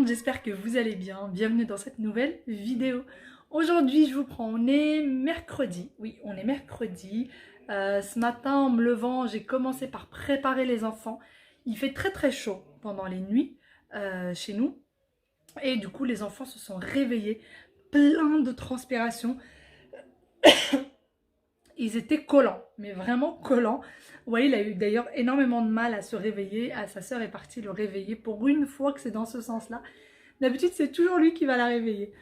monde, j'espère que vous allez bien. Bienvenue dans cette nouvelle vidéo. Aujourd'hui, je vous prends, on est mercredi. Oui, on est mercredi. Ce matin, en me levant, j'ai commencé par préparer les enfants. Il fait très chaud pendant les nuits chez nous. Et du coup, les enfants se sont réveillés, plein de transpiration. Ils étaient collants, mais vraiment collants. Ouais, il a eu d'ailleurs énormément de mal à se réveiller. Sa sœur est partie le réveiller pour une fois que c'est dans ce sens-là. D'habitude, c'est toujours lui qui va la réveiller.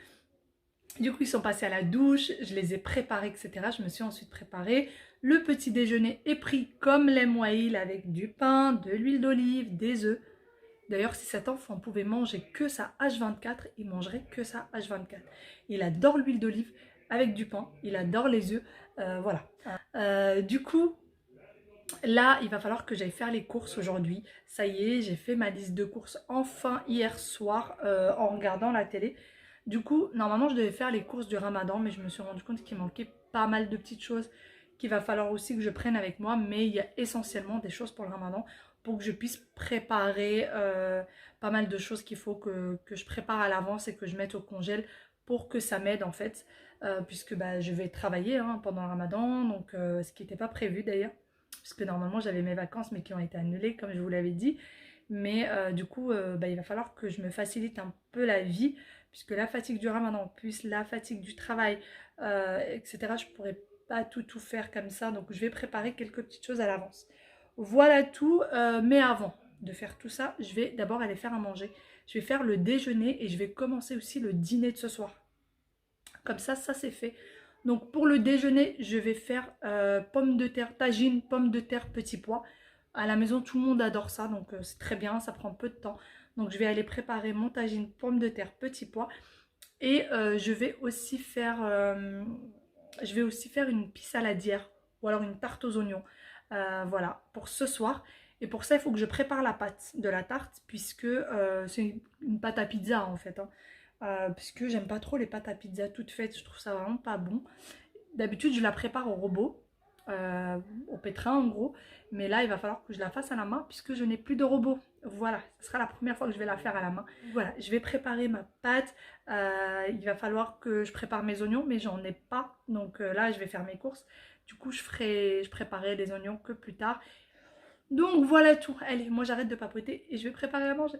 Du coup, ils sont passés à la douche, je les ai préparés, etc. Je me suis ensuite préparée. Le petit déjeuner est pris comme l'aime Wael avec du pain, de l'huile d'olive, des œufs. D'ailleurs, si cet enfant pouvait manger que ça H24, il mangerait que ça H24. Il adore l'huile d'olive avec du pain, il adore les œufs, voilà. Du coup, là, il va falloir que j'aille faire les courses aujourd'hui. Ça y est, j'ai fait ma liste de courses enfin hier soir en regardant la télé. Du coup, normalement, je devais faire les courses du Ramadan, mais je me suis rendu compte qu'il manquait pas mal de petites choses qu'il va falloir aussi que je prenne avec moi. Mais il y a essentiellement des choses pour le Ramadan pour que je puisse préparer pas mal de choses qu'il faut que je prépare à l'avance et que je mette au congèle pour que ça m'aide en fait. Puisque bah, je vais travailler pendant le Ramadan, donc ce qui n'était pas prévu d'ailleurs. Puisque normalement j'avais mes vacances mais qui ont été annulées comme je vous l'avais dit. Mais du coup bah, il va falloir que je me facilite un peu la vie. Puisque la fatigue du Ramadan, plus la fatigue du travail, etc. Je ne pourrais pas tout faire comme ça. Donc je vais préparer quelques petites choses à l'avance. Voilà tout, mais avant de faire tout ça, je vais d'abord aller faire à manger. Je vais faire le déjeuner et je vais commencer aussi le dîner de ce soir. Comme ça c'est fait. Donc pour le déjeuner, je vais faire pommes de terre, tagine, pommes de terre, petits pois. À la maison, tout le monde adore ça, donc c'est très bien, ça prend peu de temps. Donc je vais aller préparer mon tagine, pommes de terre, petits pois. Et je vais aussi faire une pisse saladière ou alors une tarte aux oignons. Voilà, pour ce soir. Et pour ça, il faut que je prépare la pâte de la tarte, puisque c'est une pâte à pizza en fait. Puisque j'aime pas trop les pâtes à pizza toutes faites, je trouve ça vraiment pas bon. D'habitude, je la prépare au robot, au pétrin en gros. Mais là, il va falloir que je la fasse à la main, puisque je n'ai plus de robot. Voilà, ce sera la première fois que je vais la faire à la main. Voilà, je vais préparer ma pâte. Il va falloir que je prépare mes oignons, mais j'en ai pas. Donc là, je vais faire mes courses. Du coup, je préparerai les oignons que plus tard. Donc voilà tout. Allez, moi j'arrête de papoter et je vais préparer à manger.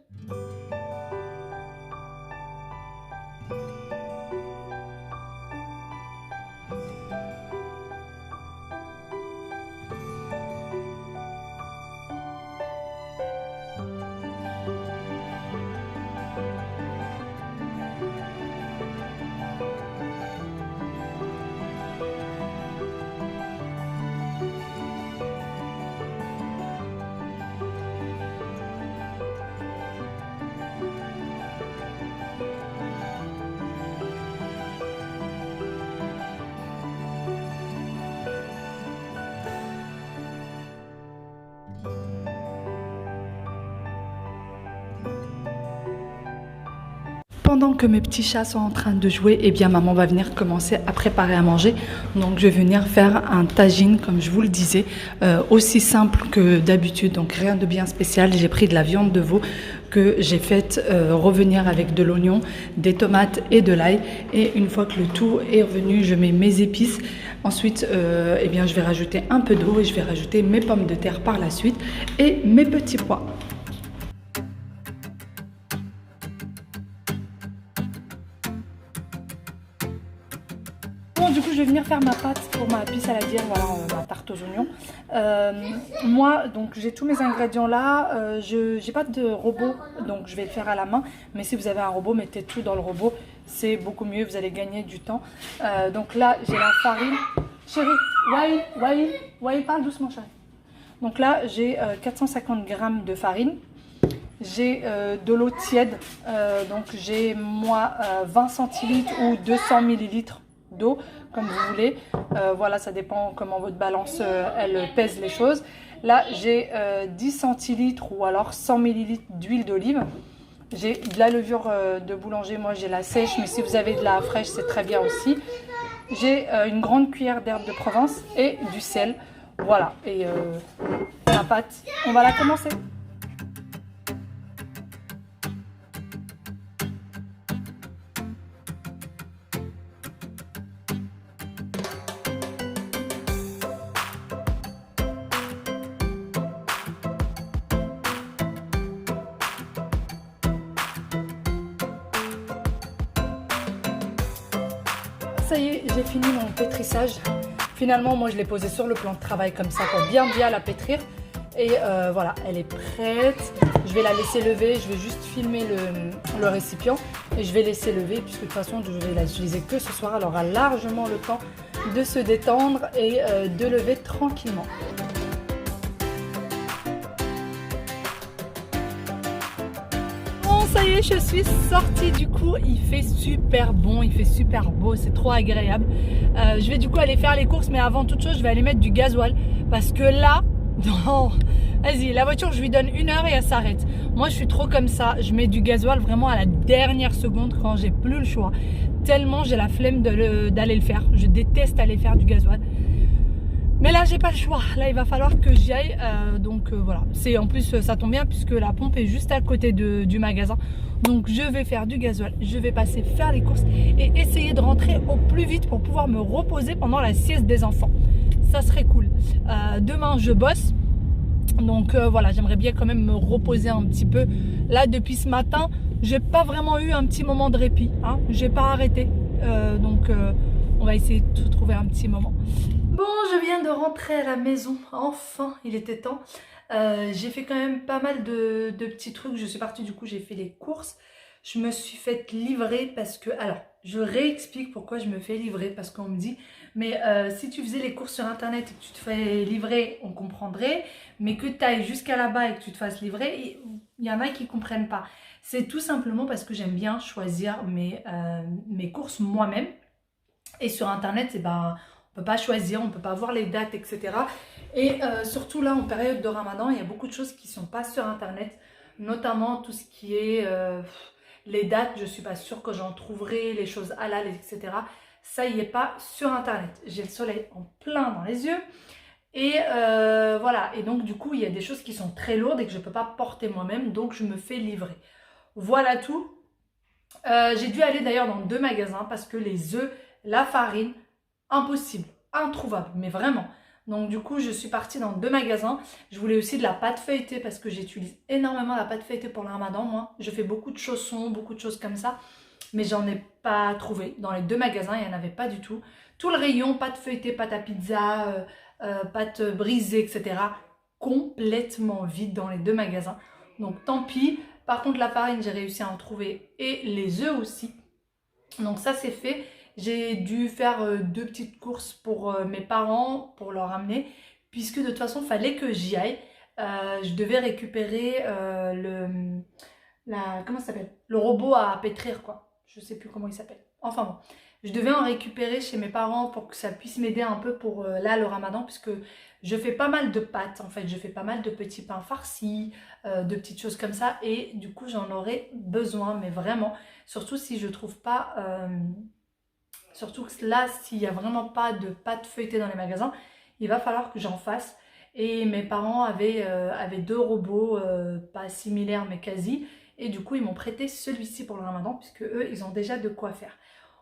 Pendant que mes petits chats sont en train de jouer, eh bien maman va venir commencer à préparer à manger. Donc je vais venir faire un tagine, comme je vous le disais, aussi simple que d'habitude, donc rien de bien spécial. J'ai pris de la viande de veau que j'ai faite revenir avec de l'oignon, des tomates et de l'ail. Et une fois que le tout est revenu, je mets mes épices. Ensuite, eh bien, je vais rajouter un peu d'eau et je vais rajouter mes pommes de terre par la suite et mes petits pois. Bon, du coup, je vais venir faire ma pâte pour ma pisse saladière, voilà, ma tarte aux oignons. Moi, donc, j'ai tous mes ingrédients là. Je n'ai pas de robot, donc je vais le faire à la main. Mais si vous avez un robot, mettez tout dans le robot. C'est beaucoup mieux, vous allez gagner du temps. Donc là, j'ai la farine. Chérie, Wael, parle doucement, chérie. Donc là, j'ai 450 g de farine. J'ai de l'eau tiède. Donc j'ai, moi, 20 centilitres ou 200 millilitres d'eau, comme vous voulez. Voilà, ça dépend comment votre balance elle pèse les choses. Là, j'ai 10 centilitres ou alors 100 millilitres d'huile d'olive. J'ai de la levure de boulanger, moi j'ai la sèche, mais si vous avez de la fraîche, c'est très bien aussi. J'ai une grande cuillère d'herbe de Provence et du sel. Voilà, et la pâte, on va la commencer. ça y est, j'ai fini mon pétrissage. Finalement, moi je l'ai posée sur le plan de travail comme ça pour bien la pétrir. Et voilà, elle est prête. Je vais la laisser lever, je vais juste filmer le récipient et je vais laisser lever puisque de toute façon je vais la utiliser que ce soir. Elle aura largement le temps de se détendre et de lever tranquillement. Bon, ça y est, je suis sortie du coup. Il fait super bon, il fait super beau, c'est trop agréable. Je vais du coup aller faire les courses, mais avant toute chose, je vais aller mettre du gasoil parce que là, non, vas-y, la voiture, je lui donne 1 heure et elle s'arrête. Moi, je suis trop comme ça. Je mets du gasoil vraiment à la dernière seconde quand j'ai plus le choix. Tellement j'ai la flemme d'aller le faire. Je déteste aller faire du gasoil. Mais là, j'ai pas le choix. Là, il va falloir que j'y aille. Voilà. En plus, ça tombe bien puisque la pompe est juste à côté du magasin. Donc, je vais faire du gasoil. Je vais passer faire les courses et essayer de rentrer au plus vite pour pouvoir me reposer pendant la sieste des enfants. Ça serait cool. Demain, je bosse. Donc voilà, j'aimerais bien quand même me reposer un petit peu. Là, depuis ce matin, j'ai pas vraiment eu un petit moment de répit. Hein. J'ai pas arrêté. On va essayer de trouver un petit moment. Bon, je viens de rentrer à la maison. Enfin, il était temps. J'ai fait quand même pas mal de petits trucs. Je suis partie, du coup, j'ai fait les courses. Je me suis fait livrer parce que... Alors, je réexplique pourquoi je me fais livrer. Parce qu'on me dit, mais si tu faisais les courses sur Internet et que tu te fais livrer, on comprendrait. Mais que tu ailles jusqu'à là-bas et que tu te fasses livrer, il y en a qui ne comprennent pas. C'est tout simplement parce que j'aime bien choisir mes courses moi-même. Et sur Internet, on ne peut pas choisir, on ne peut pas voir les dates, etc. Et surtout là, en période de Ramadan, il y a beaucoup de choses qui ne sont pas sur Internet. Notamment tout ce qui est... les dates, je ne suis pas sûre que j'en trouverai, les choses halal, etc. Ça y est pas sur Internet. J'ai le soleil en plein dans les yeux. Et voilà. Et donc, du coup, il y a des choses qui sont très lourdes et que je ne peux pas porter moi-même. Donc, je me fais livrer. Voilà tout. J'ai dû aller d'ailleurs dans 2 magasins parce que les œufs, la farine, impossible, introuvable. Mais vraiment. Donc du coup, je suis partie dans 2 magasins. Je voulais aussi de la pâte feuilletée parce que j'utilise énormément la pâte feuilletée pour le ramadan, moi. Je fais beaucoup de chaussons, beaucoup de choses comme ça. Mais j'en ai pas trouvé. Dans les 2 magasins, il n'y en avait pas du tout. Tout le rayon, pâte feuilletée, pâte à pizza, pâte brisée, etc. Complètement vide dans les 2 magasins. Donc tant pis. Par contre, la farine, j'ai réussi à en trouver. Et les œufs aussi. Donc ça, c'est fait. J'ai dû faire 2 petites courses pour mes parents, pour leur amener, puisque de toute façon, il fallait que j'y aille. Je devais récupérer comment ça s'appelle? Le robot à pétrir, quoi. Je ne sais plus comment il s'appelle. Enfin bon, je devais en récupérer chez mes parents pour que ça puisse m'aider un peu pour là, le ramadan, puisque je fais pas mal de pâtes, en fait. Je fais pas mal de petits pains farcis, de petites choses comme ça. Et du coup, j'en aurais besoin, mais vraiment, surtout si je trouve pas... Surtout que là, s'il n'y a vraiment pas de pâte feuilletée dans les magasins, il va falloir que j'en fasse. Et mes parents avaient 2 robots, pas similaires mais quasi. Et du coup, ils m'ont prêté celui-ci pour le ramadan, puisque eux, ils ont déjà de quoi faire.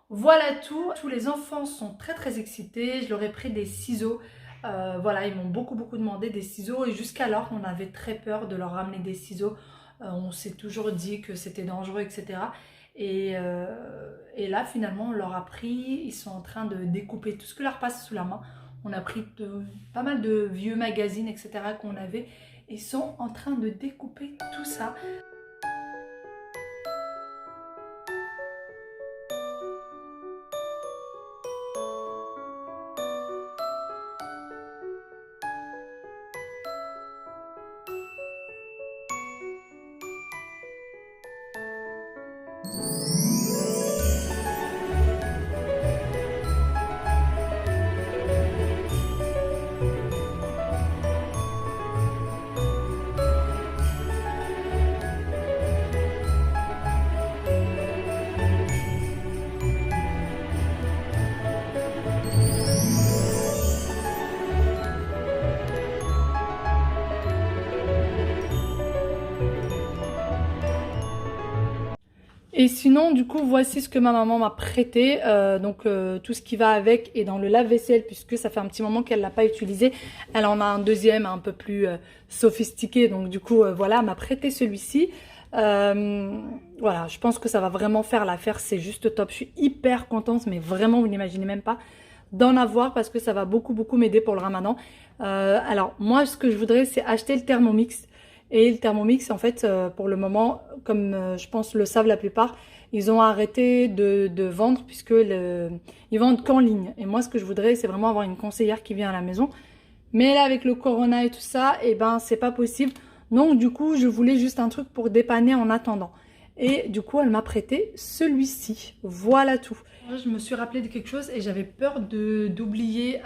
Voilà tout. Tous les enfants sont très très excités. Je leur ai pris des ciseaux. Voilà, ils m'ont beaucoup demandé des ciseaux. Et jusqu'alors, on avait très peur de leur ramener des ciseaux. On s'est toujours dit que c'était dangereux, etc. Et là, finalement, on leur a pris, ils sont en train de découper tout ce que leur passe sous la main. On a pris pas mal de vieux magazines, etc. qu'on avait. Et ils sont en train de découper tout ça. Et sinon, du coup, voici ce que ma maman m'a prêté. Tout ce qui va avec est dans le lave-vaisselle, puisque ça fait un petit moment qu'elle ne l'a pas utilisé. Elle en a un deuxième un peu plus sophistiqué. Donc du coup, voilà, elle m'a prêté celui-ci. Voilà, je pense que ça va vraiment faire l'affaire, c'est juste top. Je suis hyper contente, mais vraiment, vous n'imaginez même pas d'en avoir parce que ça va beaucoup m'aider pour le ramadan. Alors, moi, ce que je voudrais, c'est acheter le Thermomix. Et le Thermomix, en fait, pour le moment, comme je pense le savent la plupart, ils ont arrêté de vendre puisque ils vendent qu'en ligne. Et moi, ce que je voudrais, c'est vraiment avoir une conseillère qui vient à la maison. Mais là, avec le corona et tout ça, eh ben, c'est pas possible. Donc, du coup, je voulais juste un truc pour dépanner en attendant. Et du coup, elle m'a prêté celui-ci. Voilà tout. Je me suis rappelé de quelque chose et j'avais peur d'oublier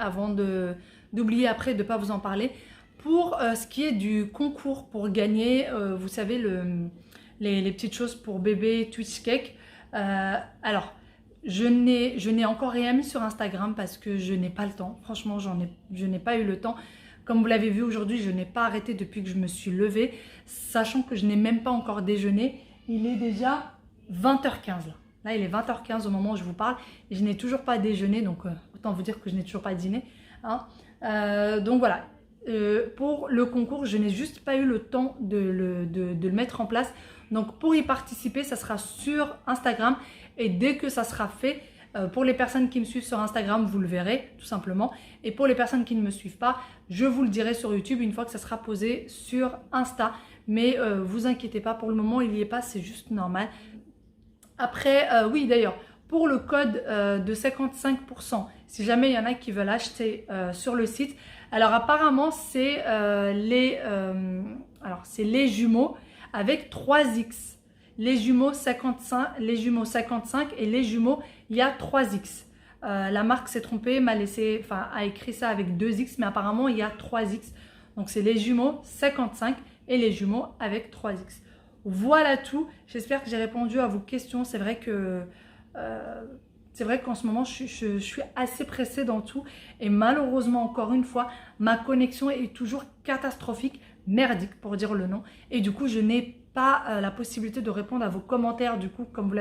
d'oublier après, de ne pas vous en parler. Pour ce qui est du concours pour gagner, vous savez, les petites choses pour bébé Twitch Cake. Alors, je n'ai encore rien mis sur Instagram parce que je n'ai pas le temps. Franchement, je n'ai pas eu le temps. Comme vous l'avez vu aujourd'hui, je n'ai pas arrêté depuis que je me suis levée, sachant que je n'ai même pas encore déjeuné. Il est déjà 20h15 là. Là, il est 20h15 au moment où je vous parle et je n'ai toujours pas déjeuné, donc autant vous dire que je n'ai toujours pas dîné. Hein. Donc voilà, pour le concours, je n'ai juste pas eu le temps de le mettre en place. Donc pour y participer, ça sera sur Instagram et dès que ça sera fait, pour les personnes qui me suivent sur Instagram, vous le verrez tout simplement. Et pour les personnes qui ne me suivent pas, je vous le dirai sur YouTube une fois que ça sera posé sur Insta. Mais vous inquiétez pas, pour le moment il n'y est pas, c'est juste normal. Après, oui d'ailleurs, pour le code de 55%, si jamais il y en a qui veulent acheter sur le site, alors apparemment c'est les jumeaux avec 3X. Les jumeaux 55 et les jumeaux, il y a 3X. La marque s'est trompée, a écrit ça avec 2X, mais apparemment il y a 3X. Donc c'est les jumeaux 55 et les jumeaux avec 3X. Voilà tout. J'espère que j'ai répondu à vos questions. C'est vrai qu'en ce moment, je suis assez pressée dans tout. Et malheureusement, encore une fois, ma connexion est toujours catastrophique, merdique pour dire le nom. Et du coup, je n'ai pas la possibilité de répondre à vos commentaires. Du coup, comme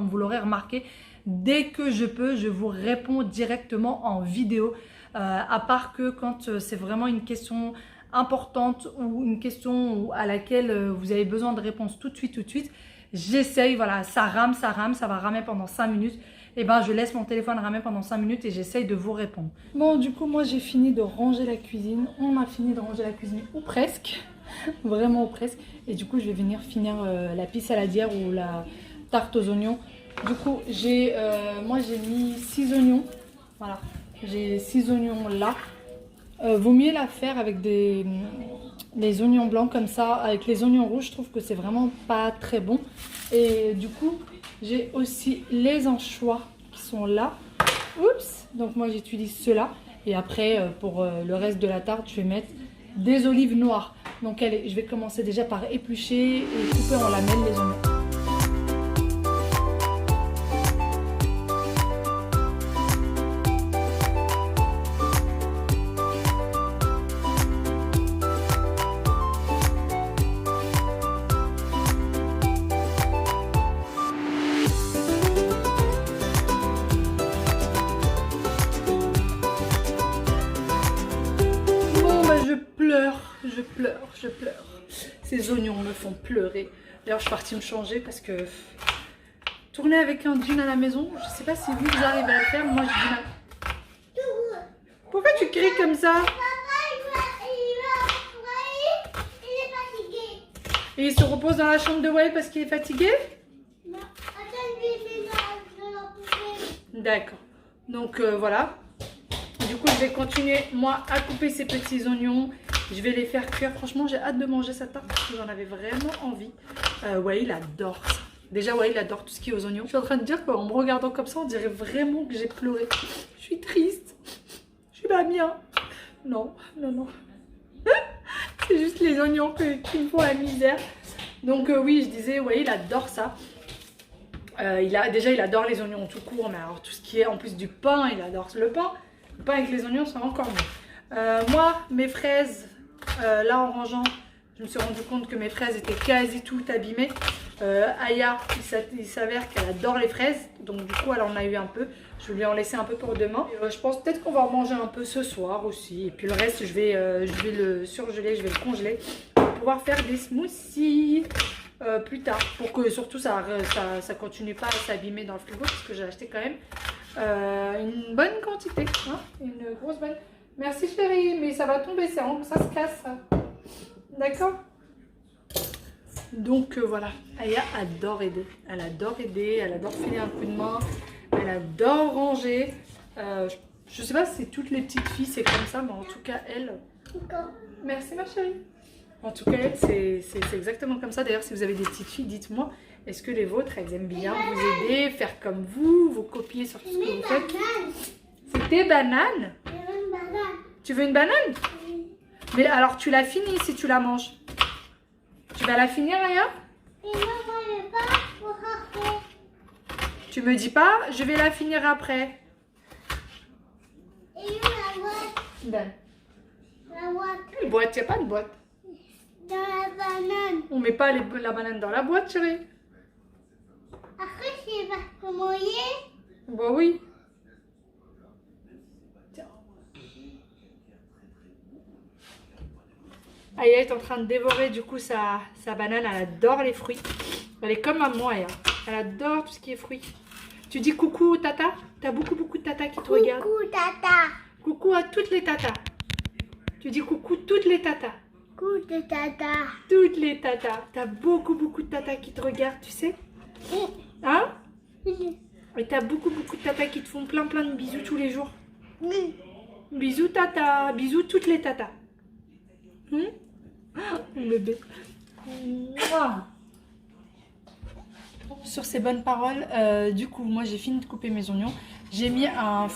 vous l'aurez remarqué, dès que je peux, je vous réponds directement en vidéo. À part que quand c'est vraiment une question importante ou une question à laquelle vous avez besoin de réponse tout de suite, j'essaye, voilà, ça rame, ça va ramer pendant 5 minutes. Et ben je laisse mon téléphone ramer pendant 5 minutes et j'essaye de vous répondre. Bon, du coup, moi j'ai fini de ranger la cuisine. On a fini de ranger la cuisine, ou presque. Vraiment ou presque. Et du coup, je vais venir finir la pisse saladière ou la tarte aux oignons. Du coup, moi j'ai mis 6 oignons. Voilà, j'ai 6 oignons là. Vaut mieux la faire avec les oignons blancs comme ça. Avec les oignons rouges, je trouve que c'est vraiment pas très bon. Et du coup, j'ai aussi les anchois qui sont là. Oups! Donc moi, j'utilise ceux-là. Et après, pour le reste de la tarte, je vais mettre des olives noires. Donc allez, je vais commencer déjà par éplucher et couper en lamelles les oignons. Je pleure. Ces oignons me font pleurer. D'ailleurs, je suis partie me changer parce que tourner avec un jean à la maison, je sais pas si vous arrivez à le faire. Moi, j'ai du mal. Pourquoi tu cries comme ça? Il est fatigué. Et il se repose dans la chambre de Wai parce qu'il est fatigué? Non, attends, D'accord. Donc voilà. Du coup, je vais continuer, moi, à couper ces petits oignons. Je vais les faire cuire. Franchement, j'ai hâte de manger cette tarte parce que j'en avais vraiment envie. Ouais, il adore ça. Déjà, ouais, il adore tout ce qui est aux oignons. Je suis en train de dire qu'en me regardant comme ça, on dirait vraiment que j'ai pleuré. Je suis triste. Je suis pas bien. Non. C'est juste les oignons qui me font la misère. Donc oui, je disais, ouais, il adore ça. Déjà, il adore les oignons tout court. Mais alors, tout ce qui est en plus du pain, il adore le pain. Le pain avec les oignons, c'est encore mieux. Moi, mes fraises, là en rangeant, je me suis rendu compte que mes fraises étaient quasi toutes abîmées. Aya, il s'avère qu'elle adore les fraises, donc du coup elle en a eu un peu. Je vais lui en laisser un peu pour demain. Je pense peut-être qu'on va en manger un peu ce soir aussi. Et puis le reste, je vais le surgeler, je vais le congeler pour pouvoir faire des smoothies. plus tard. Pour que surtout ça continue pas à s'abîmer dans le frigo. Parce que j'ai acheté quand même une bonne quantité. Hein, une grosse bonne. Merci chérie, mais ça va tomber, ça se casse. D'accord? Donc voilà, Aya adore aider. Elle adore aider, elle adore filer un coup de main. Elle adore ranger. Je sais pas si toutes les petites filles c'est comme ça, mais en tout cas elle... Merci ma chérie. En tout cas elle c'est exactement comme ça. D'ailleurs si vous avez des petites filles, dites-moi, est-ce que les vôtres elles aiment bien vous aider, faire comme vous copier sur tout ce que vous faites? C'est des bananes. Tu veux une banane? Mais alors tu la finis si tu la manges. Tu vas la finir Aya? Tu me dis pas, je vais la finir après. Et la boîte. Ben. La boîte. Une boîte, il n'y a pas de boîte. Dans la banane. On met pas la banane dans la boîte, chérie. Après, c'est pas comment il est. Bah oui. Tiens. Aya est en train de dévorer du coup sa banane. Elle adore les fruits. Elle est comme à moi, Aya. Elle adore tout ce qui est fruits. Tu dis coucou tata? T'as beaucoup de tata qui te regardent. Coucou tata. Coucou à toutes les tatas. Tu dis coucou toutes les tatas. Coucou tata. Toutes les tatas. T'as beaucoup de tatas qui te regardent, tu sais? Hein? Et t'as beaucoup de tatas qui te font plein de bisous tous les jours. Bisous tata. Bisous toutes les tatas. Mon bébé. Mouah. Sur ces bonnes paroles, du coup, moi j'ai fini de couper mes oignons. J'ai mis un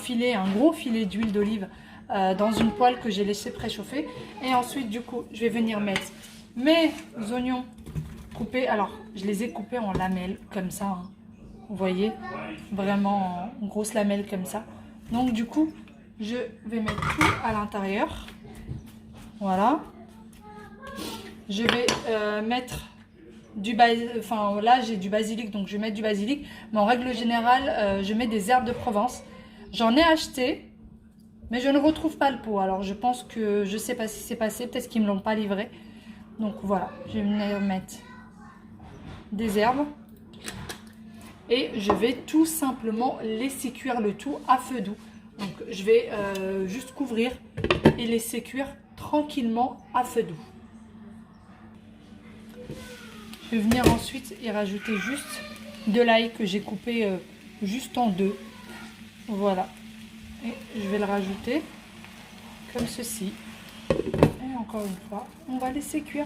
gros filet d'huile d'olive dans une poêle que j'ai laissé préchauffer. Et ensuite, du coup, je vais venir mettre mes oignons coupés. Alors, je les ai coupés en lamelles, comme ça. Hein. Vous voyez, vraiment en grosses lamelles comme ça. Donc, du coup, je vais mettre tout à l'intérieur. Voilà. Je vais mettre... Enfin là j'ai du basilic, donc je vais mettre du basilic, mais en règle générale je mets des herbes de Provence. J'en ai acheté mais je ne retrouve pas le pot, alors je pense que je sais pas si c'est passé, peut-être qu'ils me l'ont pas livré. Donc voilà, je vais venir mettre des herbes et je vais tout simplement laisser cuire le tout à feu doux. Donc je vais juste couvrir et laisser cuire tranquillement à feu doux. Je vais venir ensuite y rajouter juste de l'ail que j'ai coupé juste en deux. Voilà. Et je vais le rajouter comme ceci. Et encore une fois, on va laisser cuire.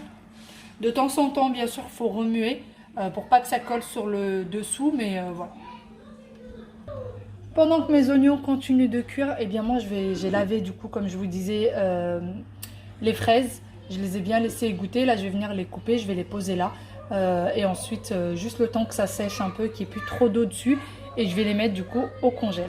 De temps en temps, bien sûr, il faut remuer pour pas que ça colle sur le dessous, mais voilà. Pendant que mes oignons continuent de cuire, eh bien moi j'ai lavé du coup, comme je vous disais, les fraises. Je les ai bien laissées égoutter. Là, je vais venir les couper, je vais les poser là. Et ensuite juste le temps que ça sèche un peu, qu'il n'y ait plus trop d'eau dessus, et je vais les mettre du coup au congèle.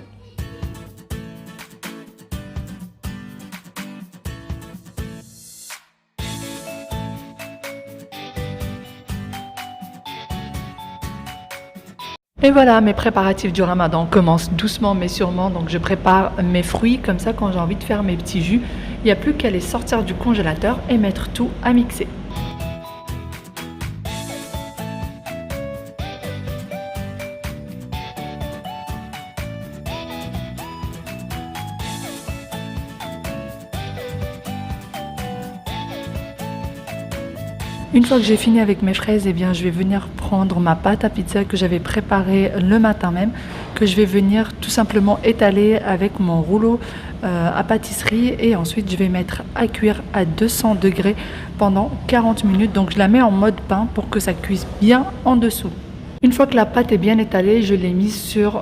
Et voilà, mes préparatifs du ramadan commencent doucement mais sûrement. Donc je prépare mes fruits, comme ça quand j'ai envie de faire mes petits jus, il n'y a plus qu'à les sortir du congélateur et mettre tout à mixer. Une fois que j'ai fini avec mes fraises, eh bien, je vais venir prendre ma pâte à pizza que j'avais préparée le matin même, que je vais venir tout simplement étaler avec mon rouleau à pâtisserie, et ensuite je vais mettre à cuire à 200 degrés pendant 40 minutes. Donc je la mets en mode pain pour que ça cuise bien en dessous. Une fois que la pâte est bien étalée, je l'ai mise sur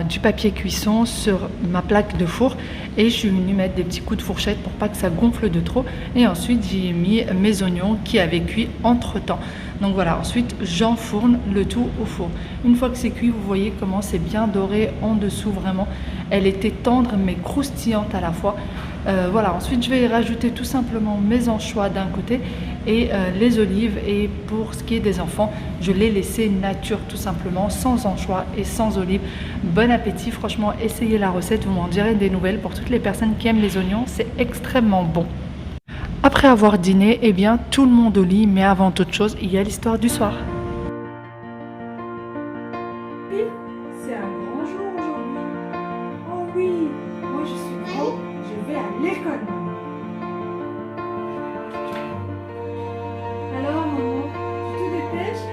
du papier cuisson sur ma plaque de four, et je suis venue mettre des petits coups de fourchette pour pas que ça gonfle de trop. Et ensuite j'y ai mis mes oignons qui avaient cuit entre temps. Donc voilà, ensuite j'enfourne le tout au four. Une fois que c'est cuit, vous voyez comment c'est bien doré en dessous, vraiment. Elle était tendre mais croustillante à la fois. Voilà, ensuite je vais y rajouter tout simplement mes anchois d'un côté et les olives, et pour ce qui est des enfants, je l'ai laissé nature tout simplement, sans anchois et sans olives. Bon appétit, franchement essayez la recette, vous m'en direz des nouvelles. Pour toutes les personnes qui aiment les oignons, c'est extrêmement bon. Après avoir dîné, eh bien tout le monde au lit, mais avant toute chose, il y a l'histoire du soir. Oui, moi je suis grand, je vais à l'école. Alors maman, tu te dépêches?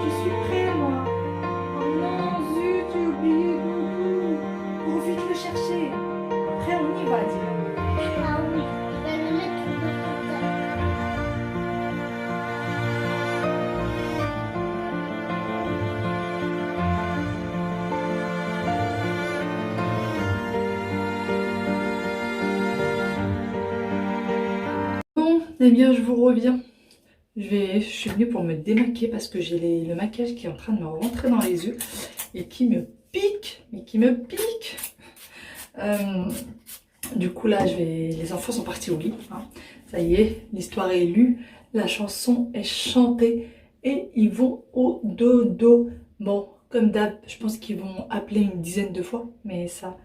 Je suis prêt moi. Oh non, zut, j'ai oublié Doudou. Cours vite le chercher. Après on y va, dis. Ah oui, je vais le mettre de côté. Bon, eh bien je vous reviens. Je suis venue pour me démaquiller parce que j'ai le maquillage qui est en train de me rentrer dans les yeux et qui me pique, mais qui me pique. Du coup là, les enfants sont partis au lit. Hein. Ça y est, l'histoire est lue, la chanson est chantée et ils vont au dodo. Bon, comme d'hab, je pense qu'ils vont appeler une dizaine de fois, mais ça,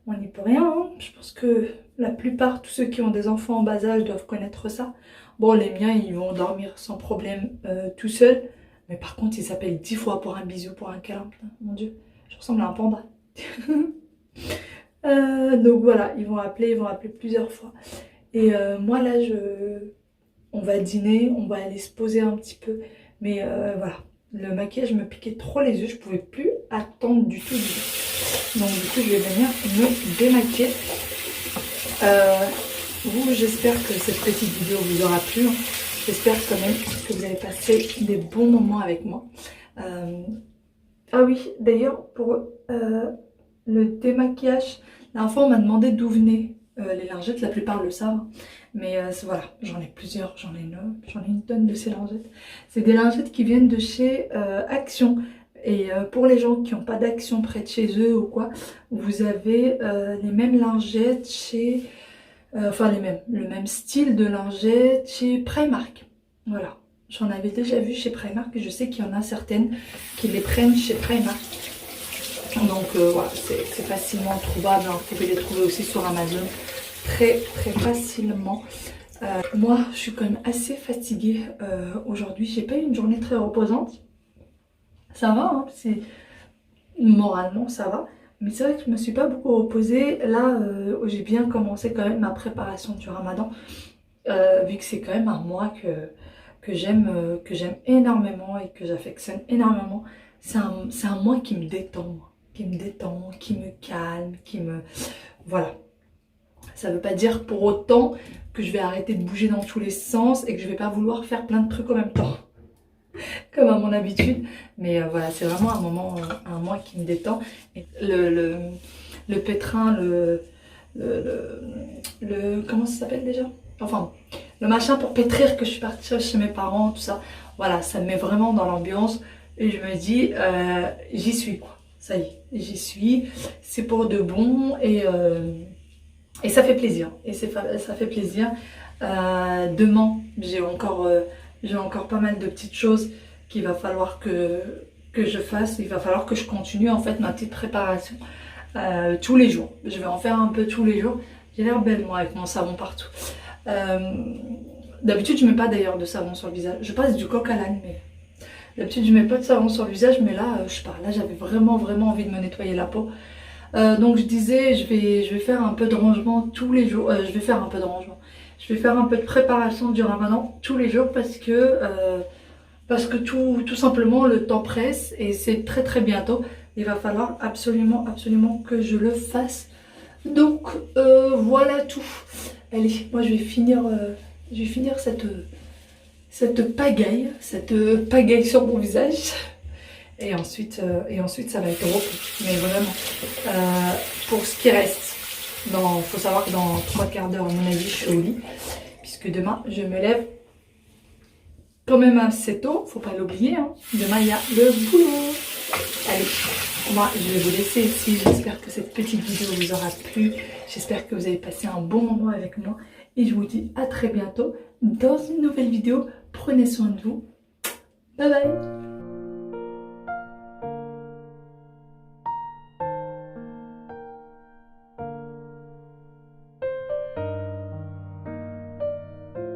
on n'y peut rien. Hein. Je pense que la plupart, tous ceux qui ont des enfants en bas âge doivent connaître ça. Bon, les miens, ils vont dormir sans problème tout seuls. Mais par contre, ils s'appellent 10 fois pour un bisou, pour un câlin. Putain, mon Dieu, je ressemble à un panda. Donc voilà, ils vont appeler plusieurs fois. Et moi là, on va dîner, on va aller se poser un petit peu. Mais voilà, le maquillage me piquait trop les yeux, je pouvais plus attendre du tout. Donc du coup, je vais venir me démaquiller. Vous, j'espère que cette petite vidéo vous aura plu. J'espère quand même que vous avez passé des bons moments avec moi. Ah oui, d'ailleurs, pour le démaquillage, l'enfant m'a demandé d'où venaient les lingettes. La plupart le savent. Mais voilà, j'en ai plusieurs, j'en ai une tonne de ces lingettes. C'est des lingettes qui viennent de chez Action. Et pour les gens qui n'ont pas d'Action près de chez eux ou quoi, vous avez les mêmes lingettes chez... enfin le même style de lingettes chez Primark. Voilà, j'en avais déjà vu chez Primark et je sais qu'il y en a certaines qui les prennent chez Primark. Donc voilà, c'est facilement trouvable, hein. Vous pouvez les trouver aussi sur Amazon très facilement. Moi, je suis quand même assez fatiguée aujourd'hui. J'ai pas eu une journée très reposante. Ça va, hein, moralement ça va. Mais c'est vrai que je me suis pas beaucoup reposée. Là, j'ai bien commencé quand même ma préparation du Ramadan. Vu que c'est quand même un mois que j'aime énormément et que j'affectionne énormément. C'est un mois qui me détend, qui me calme, voilà. Ça veut pas dire pour autant que je vais arrêter de bouger dans tous les sens et que je vais pas vouloir faire plein de trucs en même temps. Comme à mon habitude. Mais voilà, c'est vraiment un mois qui me détend. Et le pétrin, comment ça s'appelle déjà? Enfin, le machin pour pétrir que je suis partie chez mes parents, tout ça. Voilà, ça me met vraiment dans l'ambiance. Et je me dis, j'y suis quoi. Ça y est, j'y suis. C'est pour de bon et ça fait plaisir. Et ça fait plaisir. Demain, j'ai encore pas mal de petites choses qu'il va falloir que je fasse. Il va falloir que je continue en fait ma petite préparation tous les jours. Je vais en faire un peu tous les jours. J'ai l'air belle moi avec mon savon partout. D'habitude je mets pas d'ailleurs de savon sur le visage. Je passe du coq à l'âne, mais d'habitude je mets pas de savon sur le visage. Mais là, je sais pas, là j'avais vraiment envie de me nettoyer la peau. Donc je disais, je vais faire un peu de rangement tous les jours. Je vais faire un peu de rangement. Je vais faire un peu de préparation du Ramadan tous les jours parce que tout simplement le temps presse et c'est très bientôt. Il va falloir absolument que je le fasse. Donc voilà tout. Allez, moi je vais finir cette pagaille sur mon visage. Et ensuite ça va être repos. Mais vraiment, pour ce qui reste, faut savoir que dans 3/4 d'heure, à mon avis, je suis au lit. Puisque demain, je me lève quand même assez tôt. Faut pas l'oublier. Hein. Demain, il y a le boulot. Allez, moi, je vais vous laisser ici. J'espère que cette petite vidéo vous aura plu. J'espère que vous avez passé un bon moment avec moi. Et je vous dis à très bientôt dans une nouvelle vidéo. Prenez soin de vous. Bye bye.